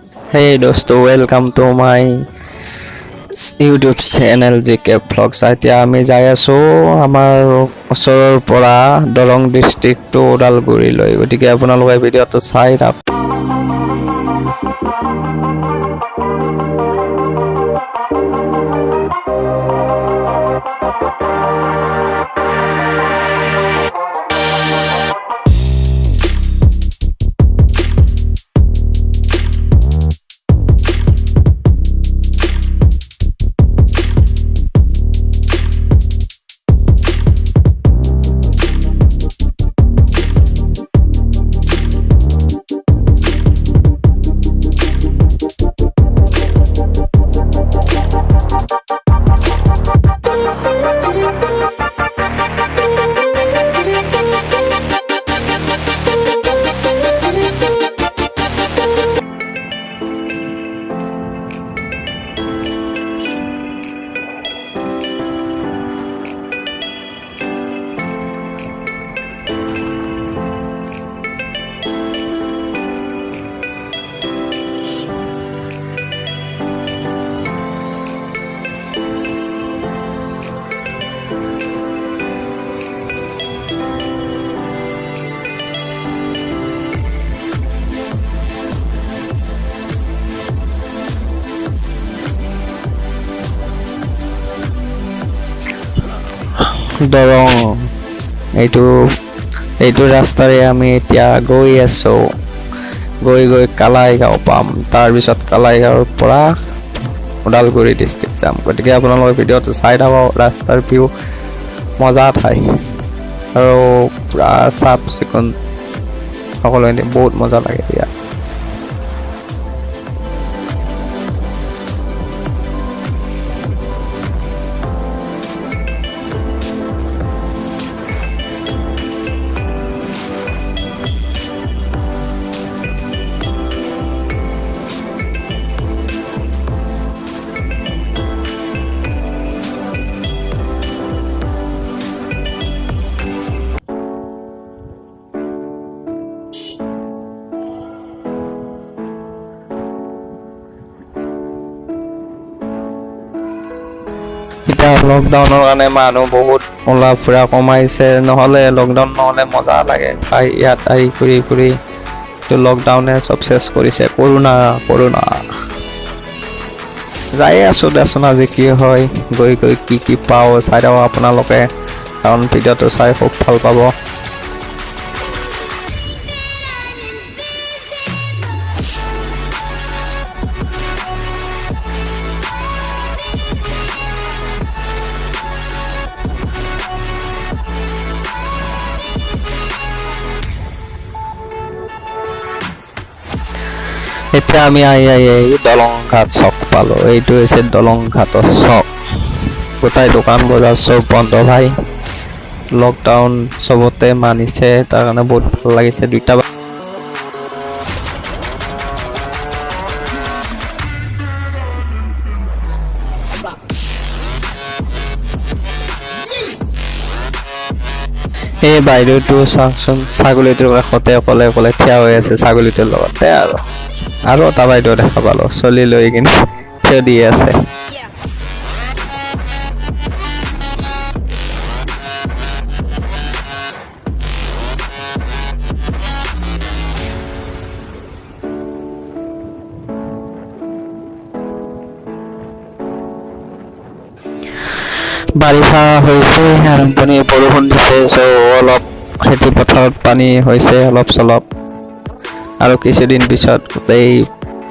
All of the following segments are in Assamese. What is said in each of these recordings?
Hey dosto, welcome to my YouTube channel JK Vlogs. এতিয়া আমি যাই আছো আমাৰ ওচৰৰ পৰা দৰং ডিস্ট্ৰিক্ট টু ওদালগুৰিলৈ, গতিকে আপোনালোকে ভিডিঅ'টো চাই থাকক। দৰং এইটো ৰাস্তাৰে আমি এতিয়া গৈ আছো, গৈ কালাইগাঁও পাম। তাৰপিছত কালাইগাঁৱৰ পৰা ওদালগুৰি ডিষ্ট্ৰিক্ট যাম। গতিকে আপোনালোকে ভিডিঅ'টো চাই থাকক। ৰাস্তাৰ ভিউ মজা ঠাই আৰু পুৰা চাফ চিকুণ, সকলোৱে বহুত মজা লাগে ইয়াত। এতিয়া লকডাউনৰ কাৰণে মানুহ বহুত ওলা ফুৰা কমাইছে, নহ'লে লকডাউন নহ'লে মজা লাগে ঠাই ইয়াত আহি ঘূৰি ফুৰি। লকডাউনে চব চেছ কৰিছে। কৰোণা যাই আছোঁ দেচোন, আজি কি হয়, গৈ কি পাওঁ চাই থাকক আপোনালোকে, কাৰণ ভিডিঅ'টো চাই খুব ভাল পাব। এতিয়া আমি আহি দলং ঘাট চক পালোঁ। এইটো হৈছে দলং ঘাটৰ চক। গোটাই দোকান বজাৰ চব বন্ধ ভাই। লকডাউন চবতে মানিছে, তাৰ কাৰণে বহুত ভাল লাগিছে। দুইটা এই বাইদেউটো চাওকচোন, ছাগলীটোৰ কাষতে অকলে থিয় হৈ আছে ছাগলীটোৰ লগতে। আৰু এটা বাইদেউ দেখা পালোঁ, চলি লৈ কিনে থিয় দি আছে। বাৰিষা হৈছে, আৰম্ভণি বৰষুণ দিছে, অলপ খেতি পথাৰত পানী হৈছে অলপ চলপ, আৰু কিছুদিন পিছত গোটেই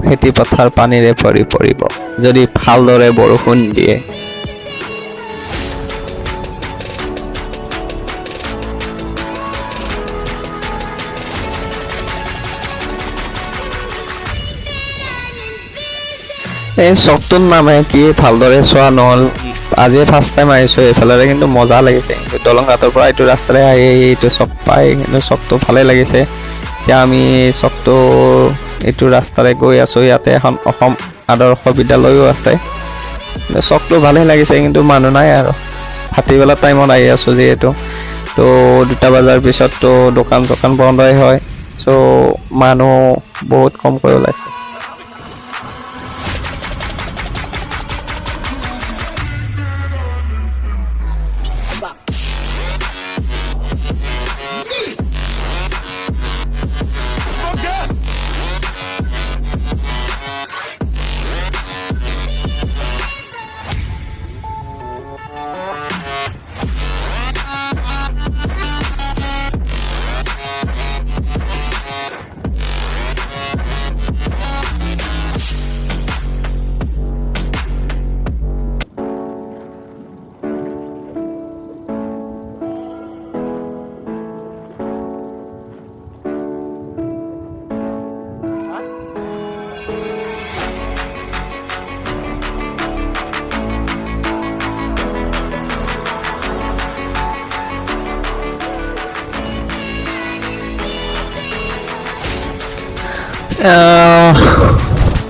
খেতি পথাৰ পানীৰে ভৰি পৰিব যদি ভালদৰে বৰষুণ দিয়ে। এই চকটোৰ নামে কি ভালদৰে চোৱা নহ'ল, আজি ফাৰ্ষ্ট টাইম আহিছোঁ এইফালে, কিন্তু মজা লাগিছে। দলং ঘাটৰ পৰা এইটো ৰাস্তাৰে আহি এইটো চক পাই, কিন্তু চকটো ভালেই লাগিছে। এতিয়া আমি চকটো এইটো ৰাস্তাৰে গৈ আছোঁ। ইয়াতে এখন অসম আদৰ্শ বিদ্যালয়ো আছে। চকটো ভালেই লাগিছে, কিন্তু মানুহ নাই আৰু। ভাটিবেলা টাইমত আহি আছোঁ যিহেতু, তো 2টা বজাৰ পিছততো দোকান চোকান বন্ধই হয়, চ' মানুহ বহুত কমকৈ ওলাইছে।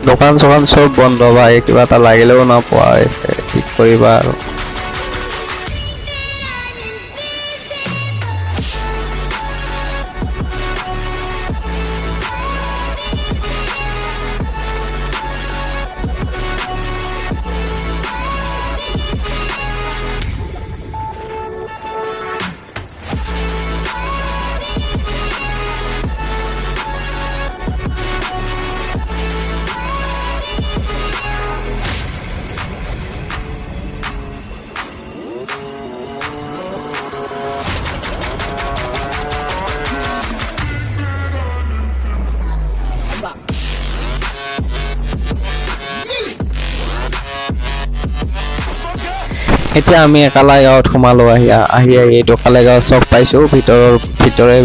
দোকান চোকান চব বন্ধ ভাই, কিবা এটা লাগিলেও নোপোৱা হৈছে, ঠিক কৰিবা আৰু। এতিয়া আমি কালাই গাঁৱত সোমালো, আহি এইটো কালাই গাঁৱত চক পাইছোঁ,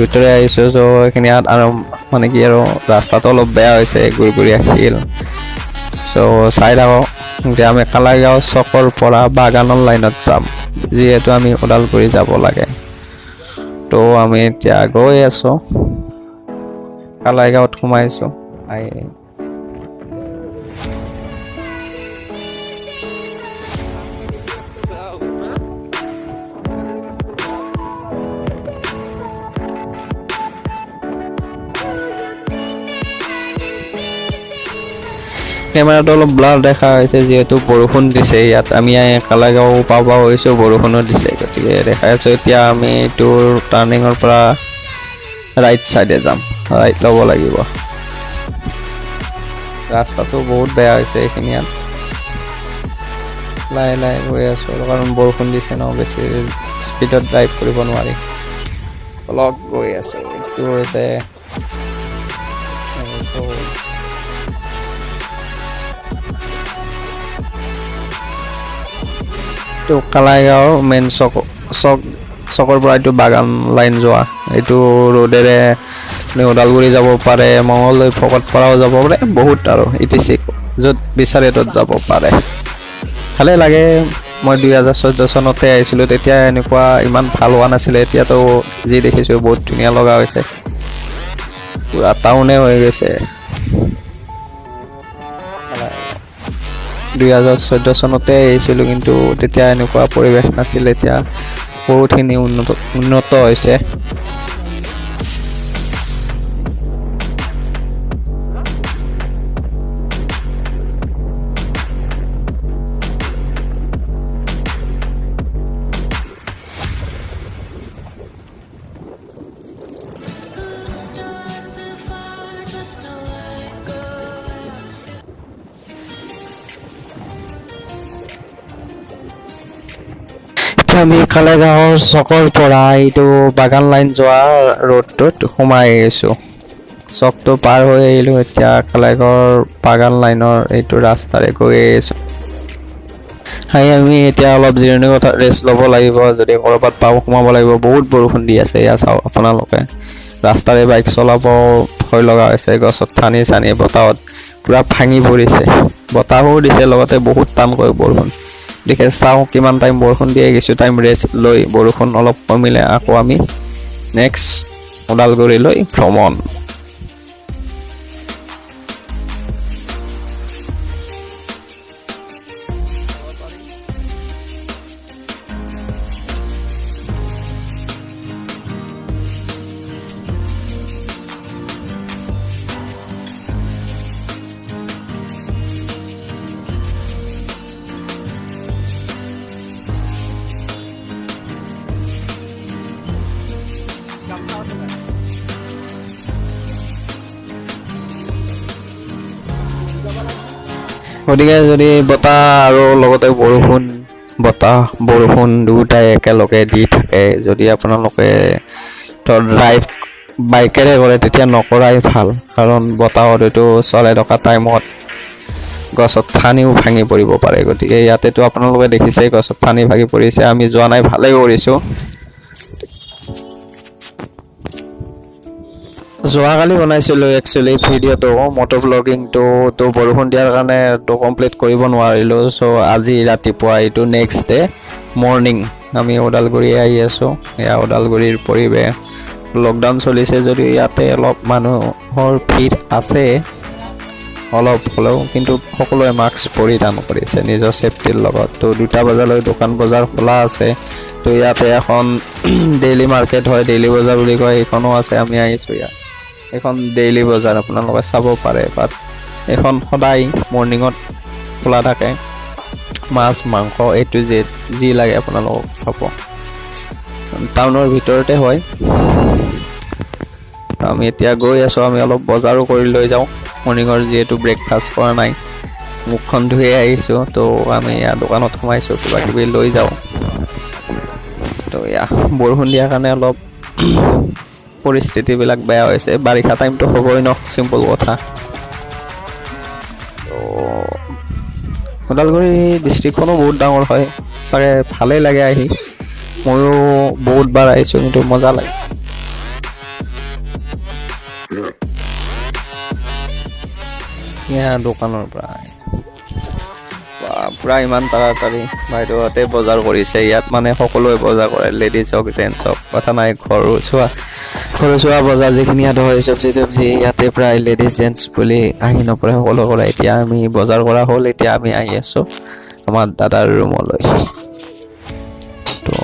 ভিতৰে আহিছোঁ। চ' এইখিনি আৰু মানে কি আৰু ৰাস্তাটো অলপ বেয়া হৈছে, গুৰগুৰীয়া শিল। চ' চাই থাকক। এতিয়া আমি কালাই গাঁও চকৰ পৰা বাগানৰ লাইনত যাম, যিহেতু আমি ওদালগুৰি যাব লাগে। তো আমি এতিয়া গৈ আছোঁ, কালাই গাঁৱত সোমাইছোঁ। কেমেৰাটো অলপ ব্লাৰ দেখা হৈছে, যিহেতু বৰষুণ দিছে ইয়াত। আমি কালাই গাঁও পাব হৈছোঁ, বৰষুণো দিছে, গতিকে দেখাই আছোঁ। এতিয়া আমি এইটো টাৰ্ণিঙৰ পৰা ৰাইট চাইডে যাম, ৰাইট ল'ব লাগিব। ৰাস্তাটো বহুত বেয়া হৈছে এইখিনি ইয়াত। লাহে গৈ আছোঁ, কাৰণ বৰষুণ দিছে ন, বেছি স্পীডত ড্ৰাইভ কৰিব নোৱাৰি। অলপ গৈ আছোঁ। এইটো হৈছে এইটো কালাই গাঁৱৰ মেইন চকৰ পৰা এইটো বাগান লাইন যোৱা। এইটো ৰোডেৰে ওদালগুৰি যাব পাৰে, মঙলদৈ ভকতপাৰাও যাব পাৰে, বহুত আৰু ইটিচি য'ত বিচাৰে ত'ত যাব পাৰে। ভালে লাগে। মই 2014 চনতে আহিছিলোঁ, তেতিয়া এনেকুৱা ইমান ভাল হোৱা নাছিলে। এতিয়াতো যি দেখিছোঁ বহুত ধুনীয়া লগা হৈছে, পুৰা টাউনে হৈ গৈছে। 2014 চনতে আহিছিলোঁ, কিন্তু তেতিয়া এনেকুৱা পৰিৱেশ নাছিল। এতিয়া বহুতখিনি উন্নত হৈছে। আমি কালাই গাঁৱৰ চকৰ পৰা এইটো বাগান লাইন যোৱা ৰোডটোত সোমাই আহিছোঁ। চকটো পাৰ হৈ আহিলোঁ, এতিয়া কালাই গাঁৱৰ বাগান লাইনৰ এইটো ৰাস্তাৰে গৈ আহিছোঁ। আমি এতিয়া অলপ জিৰণি কথা ৰেষ্ট ল'ব লাগিব, যদি ক'ৰবাত পাওঁ সোমাব লাগিব। বহুত বৰষুণ দি আছে, এয়া চাওক আপোনালোকে। ৰাস্তাৰে বাইক চলাব ভয় লগা হৈছে, গছত ঠানি বতাহত পূৰা ভাঙি পৰিছে। বতাহো দিছে, লগতে বহুত টানকৈ বৰষুণ। দেখে চাওঁ কিমান টাইম বৰষুণ দিয়ে। কিছু টাইম ৰেষ্ট লৈ বৰষুণ অলপ কমিলে আকৌ আমি নেক্সট ওদালগুৰিলৈ ভ্ৰমণ। গতিকে যদি বতাহ আৰু লগতে বৰষুণ দুয়োটাই একেলগে দি থাকে, যদি আপোনালোকে ড্ৰাইভ বাইকেৰে কৰে তেতিয়া নকৰাই ভাল। কাৰণ বতাহত এইটো চলাই থকা টাইমত গছত ঠানিও ভাঙি পৰিব পাৰে। গতিকে ইয়াতেতো আপোনালোকে দেখিছে গছত ঠানি ভাঙি পৰিছে। আমি যোৱা নাই, ভালেই কৰিছোঁ। যোৱাকালি বনাইছিলোঁ একচুৱেলি ভিডিঅ'টো, মটো ব্লগিংটো। তো বৰষুণ দিয়াৰ কাৰণে তো কমপ্লিট কৰিব নোৱাৰিলোঁ। চ' আজি ৰাতিপুৱা এইটো নেক্সট ডে মৰ্ণিং আমি ওদালগুৰি আহি আছোঁ। এয়া ওদালগুৰিৰ পৰিৱেশ। লকডাউন চলিছে যদিও ইয়াতে অলপ মানুহৰ ভিৰ আছে। অলপ হ'লেও, কিন্তু সকলোৱে মাস্ক পৰিধান কৰিছে নিজৰ ছেফটিৰ লগত। তো 2টা বজালৈ দোকান বজাৰ খোলা আছে। তো ইয়াতে এখন ডেইলি মাৰ্কেট হয়, ডেইলি বজাৰ বুলি কয়, এইখনো আছে। আমি আহিছোঁ ইয়াত, এইখন ডেইলি বজাৰ, আপোনালোকে চাব পাৰে। বাট এইখন সদায় মৰ্ণিঙত খোলা থাকে। মাছ মাংস A to Z যি লাগে আপোনালোকক পাব। টাউনৰ ভিতৰতে হয়। আমি এতিয়া গৈ আছোঁ, আমি অলপ বজাৰো কৰি লৈ যাওঁ। মৰ্ণিঙৰ যিহেতু ব্ৰেকফাষ্ট কৰা নাই, মুখখন ধুই আহিছোঁ। তো আমি ইয়াৰ দোকানত সোমাইছোঁ, কিবা কিবি লৈ যাওঁ। তো বৰষুণ দিয়াৰ কাৰণে অলপ পৰিস্থিতিবিলাক বেয়া হৈছে। বাৰিষা টাইমটো হ'বই ন, চিম্পল কথা। তো ওদালগুৰি ডিষ্ট্ৰিক্টখনো বহুত ডাঙৰ হয়, চাগে ভালেই লাগে আহি। ময়ো বহুতবাৰ আহিছোঁ, কিন্তু মজা লাগে। দোকানৰ পৰা পূৰা ইমান তাড়াতাড়ি বাইদেউহঁতে বজাৰ কৰিছে। ইয়াত মানে সকলোৱে বজাৰ কৰে, লেডিজ হওক জেণ্টছ হওক, কথা নাই। সৰু চোৱা বজাৰ যিখিনি ইয়াত হয়, চব্জি ইয়াতে প্ৰায় লেডিজ জেণ্টছ বুলি আহি নপৰে, সকলো কৰে। এতিয়া আমি বজাৰ কৰা হ'ল, এতিয়া আমি আহি আছোঁ আমাৰ দাদাৰ ৰুমলৈ। তো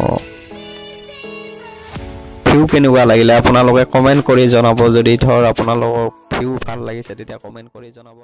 ভিউ কেনেকুৱা লাগিলে আপোনালোকে কমেণ্ট কৰি জনাব। যদি ধৰ আপোনালোকৰ ভিউ ভাল লাগিছে, তেতিয়া কমেণ্ট কৰি জনাব।